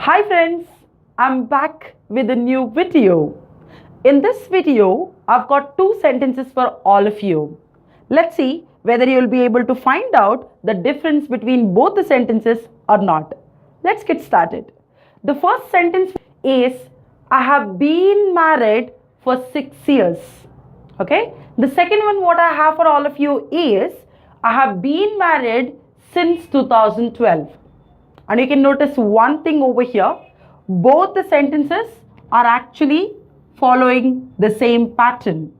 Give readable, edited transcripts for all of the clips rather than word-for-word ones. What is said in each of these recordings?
Hi friends, I'm back with a new video. In this video, I've got two sentences for all of you. Let's see whether you'll be able to find out the difference between both the sentences or not. Let's get started. The first sentence is, I have been married for 6 years. Okay. The second one what I have for all of you is, I have been married since 2012. And you can notice one thing over here, both the sentences are actually following the same pattern.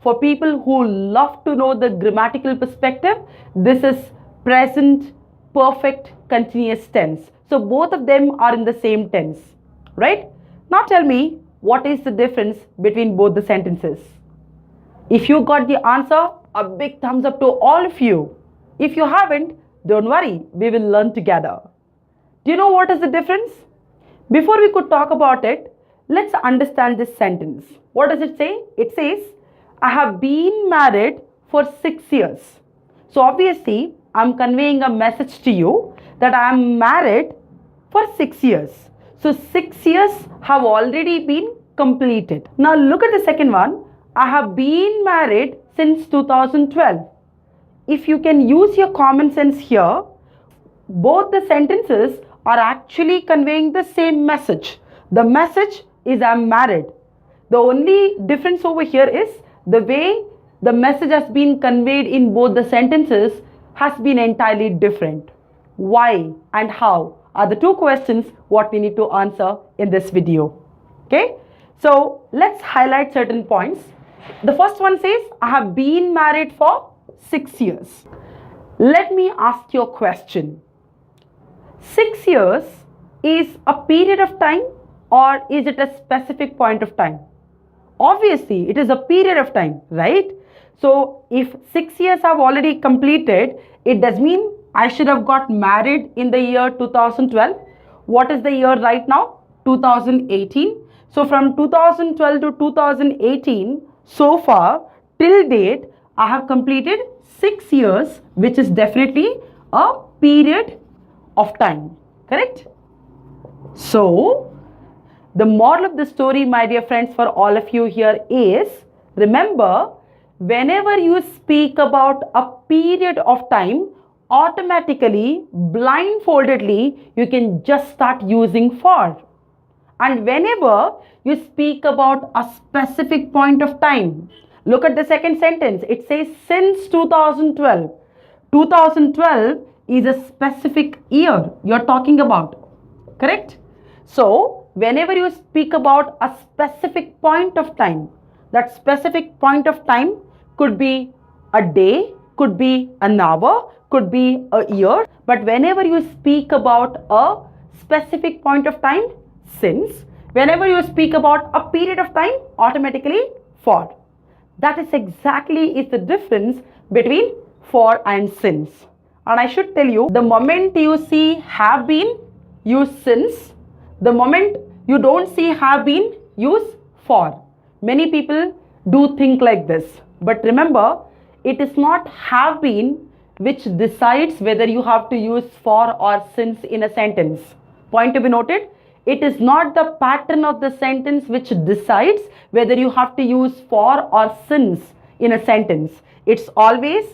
For people who love to know the grammatical perspective, this is present perfect continuous tense. So both of them are in the same tense, right? Now tell me, what is the difference between both the sentences? If you got the answer, a big thumbs up to all of you. If you haven't, don't worry, we will learn together. Do you know what is the difference? Before we could talk about it, let's understand this sentence. What does it say? It says, I have been married for 6 years. So obviously, I'm conveying a message to you that I am married for 6 years. So 6 years have already been completed. Now look at the second one. I have been married since 2012. If you can use your common sense here, both the sentences are actually conveying the same message. The message is I'm married. The only difference over here is the way the message has been conveyed in both the sentences has been entirely different. Why and how are the two questions what we need to answer in this video. Okay, so let's highlight certain points. The first one says, I have been married for 6 years. Let me ask you a question. 6 years is a period of time or is it a specific point of time? Obviously, it is a period of time, right? So, if 6 years have already completed, it does mean I should have got married in the year 2012. What is the year right now? 2018. So, from 2012 to 2018, so far, till date, I have completed 6 years, which is definitely a period of time, correct? So, the moral of the story, my dear friends, for all of you here is, remember, whenever you speak about a period of time, automatically, blindfoldedly, you can just start using for. And whenever you speak about a specific point of time, look at the second sentence. It says since 2012. 2012 is a specific year you're talking about, correct? So, whenever you speak about a specific point of time, that specific point of time could be a day, could be an hour, could be a year. But whenever you speak about a specific point of time, since. Whenever you speak about a period of time, automatically for. That is exactly is the difference between for and since. And I should tell you, the moment you see have been, use since. The moment you don't see have been, use for. Many people do think like this. But remember, it is not have been which decides whether you have to use for or since in a sentence. Point to be noted. It is not the pattern of the sentence which decides whether you have to use for or since in a sentence. It's always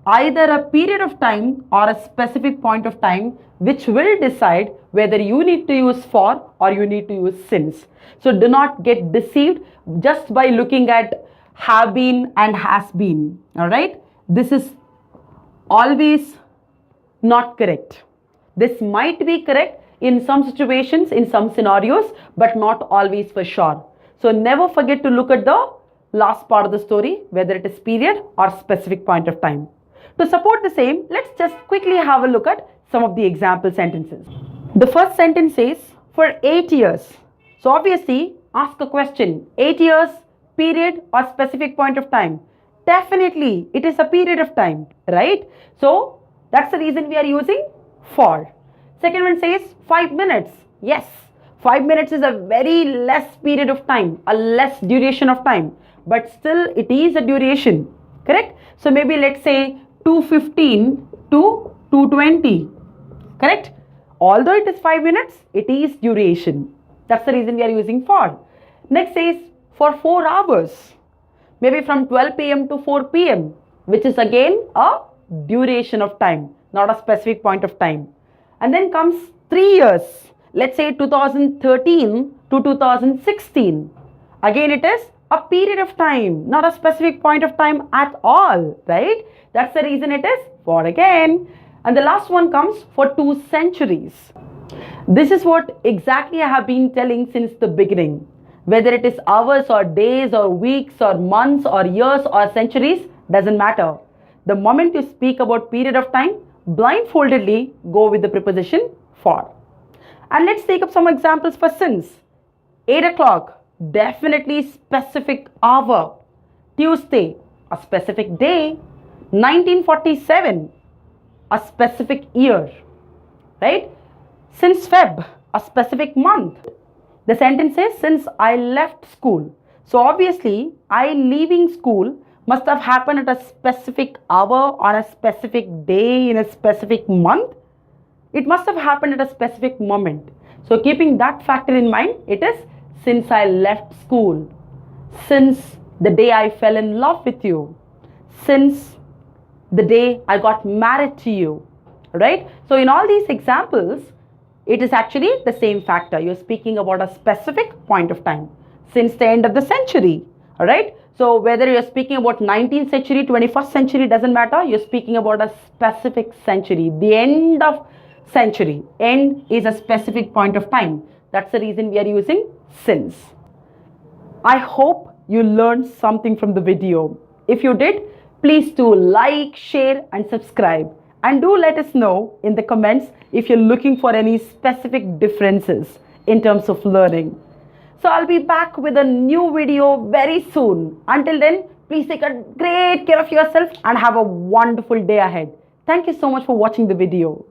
either a period of time or a specific point of time which will decide whether you need to use for or you need to use since. So do not get deceived just by looking at have been and has been. Alright, this is always not correct. This might be correct in some situations, in some scenarios, but not always for sure. So never forget to look at the last part of the story, whether it is period or specific point of time. To support the same, let's just quickly have a look at some of the example sentences. The first sentence says, for 8 years. So obviously, ask a question, 8 years, period or specific point of time. Definitely, it is a period of time, right? So that's the reason we are using for. Second one says 5 minutes. Yes, 5 minutes is a very less period of time, a less duration of time, but still it is a duration, correct? So maybe let's say 2:15 to 2:20, correct? Although it is 5 minutes, it is duration. That's the reason we are using for. Next is for 4 hours. Maybe from 12 p.m. to 4 p.m., which is again a duration of time, not a specific point of time. And then comes 3 years. Let's say 2013 to 2016. Again, it is a period of time, not a specific point of time at all, right? That's the reason it is for again. And the last one comes for 2 centuries. This is what exactly I have been telling since the beginning. Whether it is hours or days or weeks or months or years or centuries, doesn't matter. The moment you speak about period of time, blindfoldedly go with the preposition for. And let's take up some examples for since. 8 o'clock, definitely specific hour. Tuesday, a specific day. 1947, a specific year. Right? Since Feb, a specific month. The sentence says since I left school. So obviously, I leaving school must have happened at a specific hour on a specific day in a specific month. It must have happened at a specific moment. So keeping that factor in mind, it is since I left school. Since the day I fell in love with you. Since the day I got married to you. Right? So in all these examples, it is actually the same factor. You're speaking about a specific point of time. Since the end of the century. Alright? So whether you're speaking about 19th century, 21st century, doesn't matter. You're speaking about a specific century. The end of century. End is a specific point of time. That's the reason we are using since. I hope you learned something from the video. If you did, please do like, share and subscribe. And do let us know in the comments if you're looking for any specific differences in terms of learning. So I'll be back with a new video very soon. Until then, please take a great care of yourself and have a wonderful day ahead. Thank you so much for watching the video.